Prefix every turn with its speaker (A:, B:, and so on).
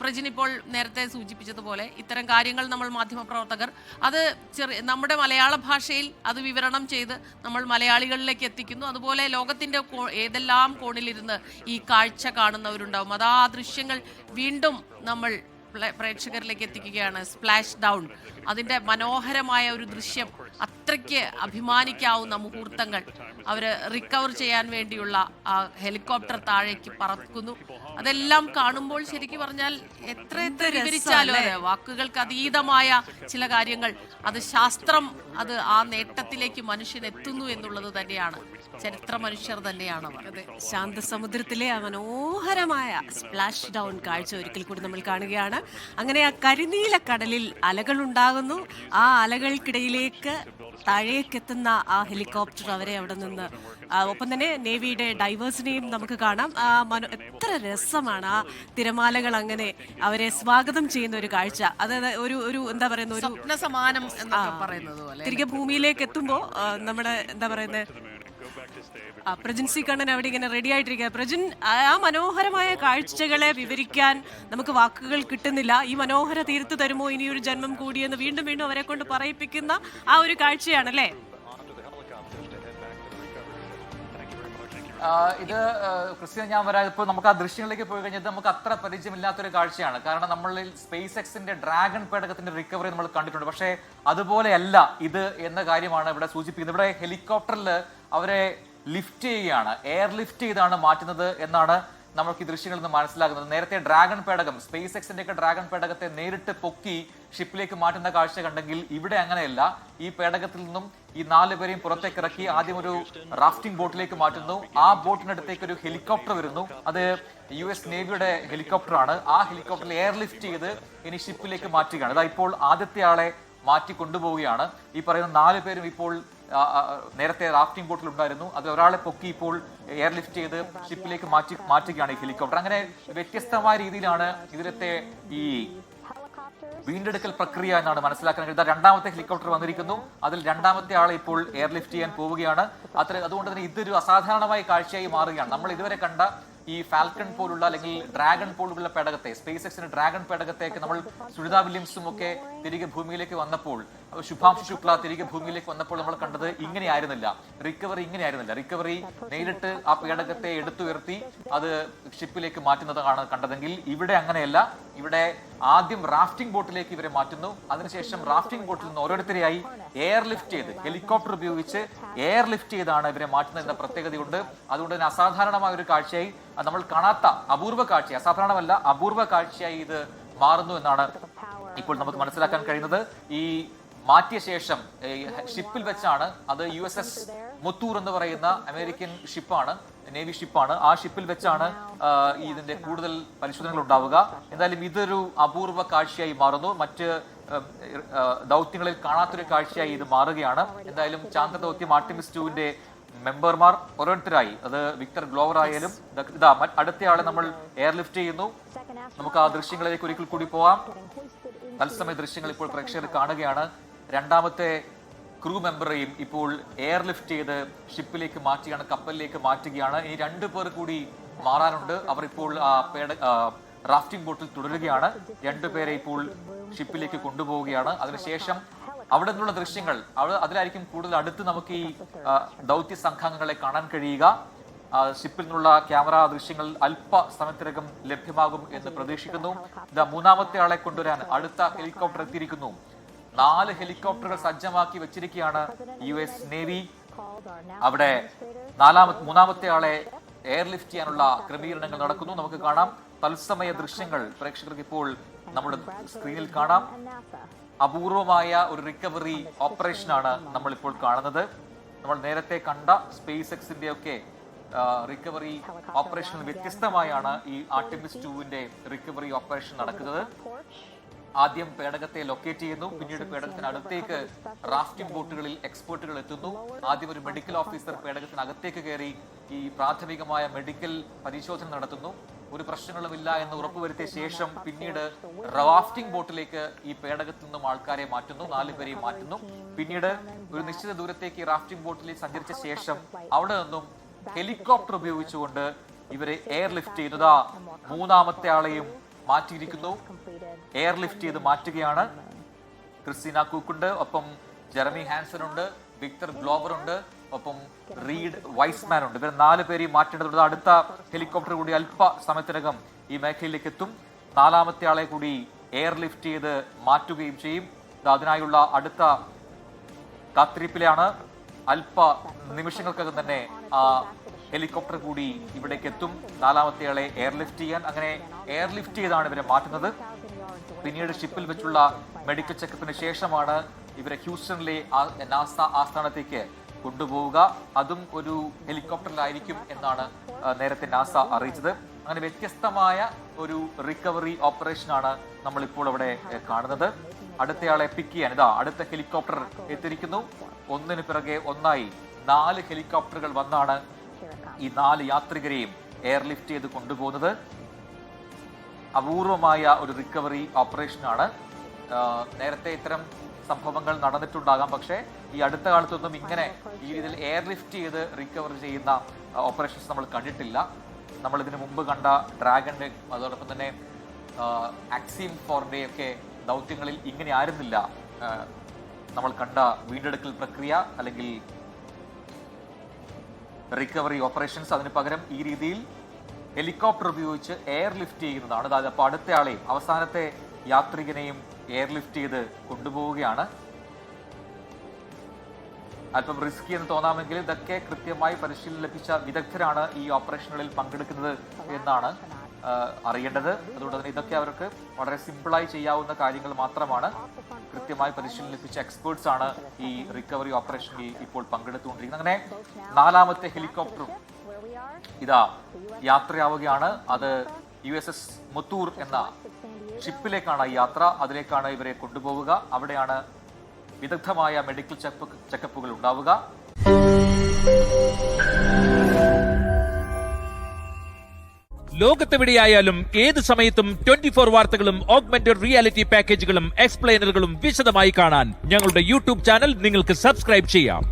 A: പ്രജിൻ ഇപ്പോൾ നേരത്തെ സൂചിപ്പിച്ചതുപോലെ ഇത്തരം കാര്യങ്ങൾ നമ്മൾ മാധ്യമപ്രവർത്തകർ അത് നമ്മുടെ മലയാള ഭാഷയിൽ അത് വിവരണം ചെയ്ത് നമ്മൾ മലയാളികളിലേക്ക് എത്തിക്കുന്നു. അതുപോലെ ലോകത്തിൻ്റെ ഏതെല്ലാം കോണിലിരുന്ന് ഈ കാഴ്ച കാണുന്നവരുണ്ടാവും. അത് ആ ദൃശ്യങ്ങൾ വീണ്ടും നമ്മൾ പ്രേക്ഷകരിലേക്ക് എത്തിക്കുകയാണ്. സ്പ്ലാഷ് ഡൗൺ, അതിൻ്റെ മനോഹരമായ ഒരു ദൃശ്യം, അത്രയ്ക്ക് അഭിമാനിക്കാവുന്ന മുഹൂർത്തങ്ങൾ. അവർ റിക്കവർ ചെയ്യാൻ വേണ്ടിയുള്ള ആ ഹെലികോപ്റ്റർ താഴേക്ക് പറക്കുന്നു. അതെല്ലാം കാണുമ്പോൾ ശരിക്കും പറഞ്ഞാൽ എത്ര വിവരിച്ചാലും വാക്കുകൾക്ക് അതീതമായ ചില കാര്യങ്ങൾ, അത് ശാസ്ത്രം അത് ആ നേട്ടത്തിലേക്ക് മനുഷ്യൻ എത്തുന്നു എന്നുള്ളത് തന്നെയാണ്. ചരിത്ര മനുഷ്യർ തന്നെയാണ്.
B: അതെ, ശാന്തസമുദ്രത്തിലെ ആ മനോഹരമായ സ്പ്ലാഷ് ഡൗൺ കാഴ്ച ഒരിക്കൽ കൂടി നമ്മൾ കാണുകയാണ്. അങ്ങനെ ആ കരിനീല കടലിൽ അലകൾ ഉണ്ടാകുന്നു. ആ അലകൾക്കിടയിലേക്ക് താഴേക്കെത്തുന്ന ആ ഹെലികോപ്റ്റർ അവരെ അവിടെ നിന്ന്, ഒപ്പം തന്നെ നേവിയുടെ ഡൈവേഴ്സിനെയും നമുക്ക് കാണാം. എത്ര രസമാണ് ആ തിരമാലകൾ അങ്ങനെ അവരെ സ്വാഗതം ചെയ്യുന്ന ഒരു കാഴ്ച. അതായത് ഒരു എന്താ പറയുന്ന ഒരു
A: സ്വപ്നസമാനം എന്നൊക്കെ പറയുന്നത് പോലെ
B: തിരികെ ഭൂമിയിലേക്ക് എത്തുമ്പോൾ നമ്മുടെ എന്താ പറയുന്നത് പ്രജിൻ സി കണ്ണൻ അവിടെ ഇങ്ങനെ റെഡി ആയിട്ടിരിക്കുക. പ്രജിൻ, ആ മനോഹരമായ കാഴ്ചകളെ വിവരിക്കാൻ നമുക്ക് വാക്കുകൾ കിട്ടുന്നില്ല. ഈ മനോഹര തീർത്ത് തരുമോ ഇനിയൊരു ജന്മം കൂടിയെന്ന് വീണ്ടും വീണ്ടും അവരെ കൊണ്ട് പറയിപ്പിക്കുന്ന ആ ഒരു കാഴ്ചയാണല്ലേ?
C: ഇത് ക്രിസ്ത്യൻ, ഞാൻ വരാം. ഇപ്പോൾ നമുക്ക് ആ ദൃശ്യങ്ങളിലേക്ക് പോയി കഴിഞ്ഞാൽ നമുക്ക് അത്ര പരിചയമില്ലാത്തൊരു കാഴ്ചയാണ്. കാരണം നമ്മളിൽ സ്പേസ് എക്സിന്റെ ഡ്രാഗൺ പേടകത്തിന്റെ റിക്കവറി നമ്മൾ കണ്ടിട്ടുണ്ട്. പക്ഷേ അതുപോലെയല്ല ഇത് എന്ന കാര്യമാണ് ഇവിടെ സൂചിപ്പിക്കുന്നത്. ഇവിടെ ഹെലികോപ്റ്ററിൽ അവരെ ലിഫ്റ്റ് ചെയ്യുകയാണ്, എയർ ലിഫ്റ്റ് ചെയ്താണ് മാറ്റുന്നത് എന്നാണ് നമുക്ക് ഈ ദൃശ്യങ്ങളിൽ നിന്ന് മനസ്സിലാകുന്നത്. നേരത്തെ ഡ്രാഗൺ പേടകം, സ്പേസ് എക്സിന്റെ ഒക്കെ ഡ്രാഗൺ പേടകത്തെ നേരിട്ട് പൊക്കി ഷിപ്പിലേക്ക് മാറ്റുന്ന കാഴ്ച കണ്ടെങ്കിൽ ഇവിടെ അങ്ങനെയല്ല. ഈ പേടകത്തിൽ നിന്നും ഈ 4 പേരെയും പുറത്തേക്ക് ഇറക്കി ആദ്യം ഒരു റാഫ്റ്റിംഗ് ബോട്ടിലേക്ക് മാറ്റുന്നു. ആ ബോട്ടിനടുത്തേക്ക് ഒരു ഹെലികോപ്റ്റർ വരുന്നു. അത് US നേവിയുടെ ഹെലികോപ്റ്ററാണ്. ആ ഹെലികോപ്റ്ററിൽ എയർ ലിഫ്റ്റ് ചെയ്ത് ഇനി ഷിപ്പിലേക്ക് മാറ്റുകയാണ്. അതാ ഇപ്പോൾ ആദ്യത്തെ ആളെ മാറ്റി കൊണ്ടുപോവുകയാണ്. ഈ പറയുന്ന 4 പേരും ഇപ്പോൾ നേരത്തെ റാഫ്റ്റിംഗ് ബോട്ടിൽ ഉണ്ടായിരുന്നു. അത് ഒരാളെ പൊക്കി ഇപ്പോൾ എയർ ലിഫ്റ്റ് ചെയ്ത് ഷിപ്പിലേക്ക് മാറ്റുകയാണ് ഈ ഹെലികോപ്റ്റർ. അങ്ങനെ വ്യത്യസ്തമായ രീതിയിലാണ് ഇതിലത്തെ ഈ വീണ്ടെടുക്കൽ പ്രക്രിയ എന്നാണ് മനസ്സിലാക്കാൻ കഴിയുന്നത്. രണ്ടാമത്തെ ഹെലികോപ്റ്റർ വന്നിരിക്കുന്നു. അതിൽ രണ്ടാമത്തെ ആളെ ഇപ്പോൾ എയർ ലിഫ്റ്റ് ചെയ്യാൻ പോവുകയാണ്. അതുകൊണ്ട് തന്നെ ഇതൊരു അസാധാരണമായ കാഴ്ചയായി മാറുകയാണ്. നമ്മൾ ഇതുവരെ കണ്ട ഈ ഫാൽക്കൺ പോലുള്ള അല്ലെങ്കിൽ ഡ്രാഗൺ പോലുള്ള പേടകത്തെ, സ്പേസ് എക്സിന്റെ ഡ്രാഗൺ പേടകത്തേക്ക് നമ്മൾ സുനിത വില്യംസും ഒക്കെ തിരികെ ഭൂമിയിലേക്ക് വന്നപ്പോൾ, ശുഭാംശു ശുക്ല തിരികെ ഭൂമിയിലേക്ക് വന്നപ്പോൾ നമ്മൾ കണ്ടത് ഇങ്ങനെയായിരുന്നില്ല. റിക്കവറി നേരിട്ട് ആ പേടകത്തെ എടുത്തുയർത്തി അത് ഷിപ്പിലേക്ക് മാറ്റുന്നതാണ് കണ്ടതെങ്കിൽ ഇവിടെ അങ്ങനെയല്ല. ഇവിടെ ആദ്യം റാഫ്റ്റിംഗ് ബോട്ടിലേക്ക് ഇവരെ മാറ്റുന്നു. അതിനുശേഷം റാഫ്റ്റിംഗ് ബോട്ടിൽ നിന്ന് ഓരോരുത്തരെയായി എയർ ലിഫ്റ്റ് ചെയ്ത്, ഹെലികോപ്റ്റർ ഉപയോഗിച്ച് എയർ ലിഫ്റ്റ് ചെയ്താണ് ഇവരെ മാറ്റുന്നത് എന്ന പ്രത്യേകതയുണ്ട്. അതുകൊണ്ട് തന്നെ അസാധാരണമായ ഒരു കാഴ്ചയായി, നമ്മൾ കാണാത്ത അപൂർവ കാഴ്ച, അസാധാരണമല്ല അപൂർവ കാഴ്ചയായി ഇത് മാറുന്നു എന്നാണ് ഇപ്പോൾ നമുക്ക് മനസ്സിലാക്കാൻ കഴിയുന്നത്. ഈ മാറ്റിയ ശേഷം ഷിപ്പിൽ വെച്ചാണ്, അത് USS മുത്തൂർ എന്ന് പറയുന്ന അമേരിക്കൻ ഷിപ്പാണ്, നേവി ഷിപ്പാണ്. ആ ഷിപ്പിൽ വെച്ചാണ് ഇതിന്റെ കൂടുതൽ പരിശോധനകൾ ഉണ്ടാവുക. എന്തായാലും ഇതൊരു അപൂർവ കാഴ്ചയായി മാറുന്നു. മറ്റ് ദൗത്യങ്ങളിൽ കാണാത്തൊരു കാഴ്ചയായി ഇത് മാറുകയാണ്. എന്തായാലും ചാന്ദ്ര ദൗത്യം ആർട്ടിമിസ് 2-ന്റെ മെമ്പർമാർ ഓരോരുത്തരായി, അത് വിക്ടർ ഗ്ലോവർ ആയാലും ഇതാ അടുത്തയാളെ നമ്മൾ എയർ ലിഫ്റ്റ് ചെയ്യുന്നു. നമുക്ക് ആ ദൃശ്യങ്ങളിലേക്ക് ഒരിക്കൽ കൂടി പോവാം. തത്സമയ ദൃശ്യങ്ങൾ ഇപ്പോൾ പ്രേക്ഷകർ കാണുകയാണ്. രണ്ടാമത്തെ ക്രൂ മെമ്പറെയും ഇപ്പോൾ എയർ ലിഫ്റ്റ് ചെയ്ത് ഷിപ്പിലേക്ക് മാറ്റുകയാണ്, കപ്പലിലേക്ക് മാറ്റുകയാണ്. ഇനി 2 പേർ കൂടി മാറാനുണ്ട്. അവർ ഇപ്പോൾ റാഫ്റ്റിംഗ് ബോട്ടിൽ തുടരുകയാണ്. 2 പേരെ ഇപ്പോൾ ഷിപ്പിലേക്ക് കൊണ്ടുപോവുകയാണ്. അതിനുശേഷം അവിടെ നിന്നുള്ള ദൃശ്യങ്ങൾ അതിലായിരിക്കും കൂടുതൽ അടുത്ത് നമുക്ക് ഈ ദൗത്യ സംഘാംഗങ്ങളെ കാണാൻ കഴിയുക. ഷിപ്പിൽ നിന്നുള്ള ക്യാമറ ദൃശ്യങ്ങൾ അല്പ സമയത്തിനകം ലഭ്യമാകും എന്ന് പ്രതീക്ഷിക്കുന്നു. ഇതാ മൂന്നാമത്തെ ആളെ കൊണ്ടുവരാൻ അടുത്ത ഹെലികോപ്റ്റർ എത്തിയിരിക്കുന്നു. 4 ഹെലികോപ്റ്ററുകൾ സജ്ജമാക്കി വെച്ചിരിക്കുകയാണ് US നേവി. അവിടെ മൂന്നാമത്തെ ആളെ എയർ ലിഫ്റ്റ് ചെയ്യാനുള്ള ക്രമീകരണങ്ങൾ നടക്കുന്നു. നമുക്ക് കാണാം തത്സമയ ദൃശ്യങ്ങൾ പ്രേക്ഷകർക്ക് ഇപ്പോൾ നമ്മുടെ സ്ക്രീനിൽ കാണാം. അപൂർവമായ ഒരു റിക്കവറി ഓപ്പറേഷനാണ് നമ്മൾ ഇപ്പോൾ കാണുന്നത്. നമ്മൾ നേരത്തെ കണ്ട സ്പേസ് എക്സിന്റെ ഒക്കെ റിക്കവറി ഓപ്പറേഷനിൽ വ്യത്യസ്തമായാണ് ഈ ആർട്ടിമിസ് 2-ന്റെ റിക്കവറി ഓപ്പറേഷൻ നടക്കുന്നത്. ആദ്യം പേടകത്തെ ലൊക്കേറ്റ് ചെയ്യുന്നു, പിന്നീട് പേടകത്തിന് അടുത്തേക്ക് റാഫ്റ്റിംഗ് ബോട്ടുകളിൽ എക്സ്പേർട്ടുകൾ എത്തുന്നു. ആദ്യം ഒരു മെഡിക്കൽ ഓഫീസർ പേടകത്തിനകത്തേക്ക് കയറി ഈ പ്രാഥമികമായ മെഡിക്കൽ പരിശോധന നടത്തുന്നു. ഒരു പ്രശ്നങ്ങളുമില്ല എന്ന് ഉറപ്പുവരുത്തിയ ശേഷം പിന്നീട് റാഫ്റ്റിംഗ് ബോട്ടിലേക്ക് ഈ പേടകത്തിൽ നിന്നും ആൾക്കാരെ മാറ്റുന്നു, 4 പേരെയും മാറ്റുന്നു. പിന്നീട് ഒരു നിശ്ചിത ദൂരത്തേക്ക് റാഫ്റ്റിംഗ് ബോട്ടിലേക്ക് സഞ്ചരിച്ച ശേഷം അവിടെ നിന്നും ഹെലികോപ്റ്റർ ഉപയോഗിച്ചുകൊണ്ട് ഇവരെ എയർ ലിഫ്റ്റ് ചെയ്യുന്നതാ മൂന്നാമത്തെ ആളെയും മാറ്റിയിരിക്കുന്നു. എയർലിഫ്റ്റ് ചെയ്ത് മാറ്റുകയാണ്. ക്രിസ്റ്റീന കൂക്കുണ്ട്, ഒപ്പം ജെറമി ഹാൻസൺ ഉണ്ട്, വിക്ടർ ഗ്ലോബർ ഉണ്ട്, ഒപ്പം റീഡ് വൈസ്മാൻ ഉണ്ട്. ഇവർ 4 പേരെയും മാറ്റേണ്ടതുണ്ട്. അടുത്ത ഹെലികോപ്റ്റർ കൂടി അല്പ സമയത്തിനകം ഈ മേഖലയിലേക്ക് എത്തും. 4ാമത്തെ ആളെ കൂടി എയർലിഫ്റ്റ് ചെയ്ത് മാറ്റുകയും ചെയ്യും. അതിനായുള്ള അടുത്ത കാത്തിരിപ്പിലാണ്. അല്പ നിമിഷങ്ങൾക്കകം തന്നെ ആ ഹെലികോപ്റ്റർ കൂടി ഇവിടേക്ക് എത്തും 4ാമത്തെ ആളെ എയർലിഫ്റ്റ് ചെയ്യാൻ. അങ്ങനെ എയർലിഫ്റ്റ് ചെയ്താണ് ഇവരെ മാറ്റുന്നത്. പിന്നീട് ഷിപ്പിൽ വെച്ചുള്ള മെഡിക്കൽ ചെക്കപ്പിന് ശേഷമാണ് ഇവരെ ഹ്യൂസ്റ്റണിലെ നാസ ആസ്ഥാനത്തേക്ക് കൊണ്ടുപോവുക. അതും ഒരു ഹെലികോപ്റ്ററിലായിരിക്കും എന്നാണ് നേരത്തെ നാസ അറിയിച്ചത്. അങ്ങനെ വ്യത്യസ്തമായ ഒരു റിക്കവറി ഓപ്പറേഷനാണ് നമ്മൾ ഇപ്പോൾ അവിടെ കാണുന്നത്. അടുത്തയാളെ പിക്ക് ചെയ്യാൻ അടുത്ത ഹെലികോപ്റ്റർ എത്തിയിരിക്കുന്നു. ഒന്നിനു പിറകെ ഒന്നായി 4 ഹെലികോപ്റ്ററുകൾ വന്നാണ് ഈ 4 യാത്രികരെയും എയർലിഫ്റ്റ് ചെയ്ത് കൊണ്ടുപോകുന്നത്. അപൂർവമായ ഒരു റിക്കവറി ഓപ്പറേഷനാണ്. നേരത്തെ ഇത്തരം സംഭവങ്ങൾ നടന്നിട്ടുണ്ടാകാം, പക്ഷേ ഈ അടുത്ത കാലത്തൊന്നും ഇങ്ങനെ ഈ രീതിയിൽ എയർലിഫ്റ്റ് ചെയ്ത് റിക്കവർ ചെയ്യുന്ന ഓപ്പറേഷൻസ് നമ്മൾ കണ്ടിട്ടില്ല. നമ്മൾ ഇതിനു മുമ്പ് കണ്ട ഡ്രാഗന്റെ അതോടൊപ്പം തന്നെ ആക്സിയം 4 ഒക്കെ ദൗത്യങ്ങളിൽ ഇങ്ങനെ ആയിരുന്നില്ല നമ്മൾ കണ്ട വീണ്ടെടുക്കൽ പ്രക്രിയ അല്ലെങ്കിൽ റിക്കവറി ഓപ്പറേഷൻസ്. അതിന് പകരം ഈ രീതിയിൽ ഹെലികോപ്റ്റർ ഉപയോഗിച്ച് എയർലിഫ്റ്റ് ചെയ്യുന്നതാണ്. അതായത് അപ്പോൾ അടുത്തയാളെയും അവസാനത്തെ യാത്രികനെയും എയർലിഫ്റ്റ് ചെയ്ത് കൊണ്ടുപോവുകയാണ്. അല്പം റിസ്കി എന്ന് തോന്നാമെങ്കിൽ ഇതൊക്കെ കൃത്യമായി പരിശീലനം ലഭിച്ച വിദഗ്ധരാണ് ഈ ഓപ്പറേഷനുകളിൽ പങ്കെടുക്കുന്നത് എന്നാണ് അറിയേണ്ടത്. അതുകൊണ്ട് തന്നെ ഇതൊക്കെ അവർക്ക് വളരെ സിമ്പിളായി ചെയ്യാവുന്ന കാര്യങ്ങൾ മാത്രമാണ്. കൃത്യമായി പരിശീലനം ലഭിച്ച എക്സ്പേർട്സ് ആണ് ഈ റിക്കവറി ഓപ്പറേഷനിൽ ഇപ്പോൾ പങ്കെടുത്തുകൊണ്ടിരിക്കുന്നത്. അങ്ങനെ 4ാമത്തെ ഹെലികോപ്റ്ററും യാത്രയാവുകയാണ്. അത് USS മുത്തൂർ എന്ന ഷിപ്പിലേക്കാണ് ഈ യാത്ര. അതിലേക്കാണ് ഇവരെ കൊണ്ടുപോവുക. അവിടെയാണ് വിദഗ്ധമായ മെഡിക്കൽ ചെക്കപ്പുകൾ ഉണ്ടാവുക.
D: ലോകത്തെവിടെയായാലും ഏത് സമയത്തും 24 വാർത്തകളും ഓഗ്മെന്റഡ് റിയാലിറ്റി പാക്കേജുകളും എക്സ്പ്ലെയിനറുകളും വിശദമായി കാണാൻ ഞങ്ങളുടെ യൂട്യൂബ് ചാനൽ നിങ്ങൾക്ക് സബ്സ്ക്രൈബ് ചെയ്യാം.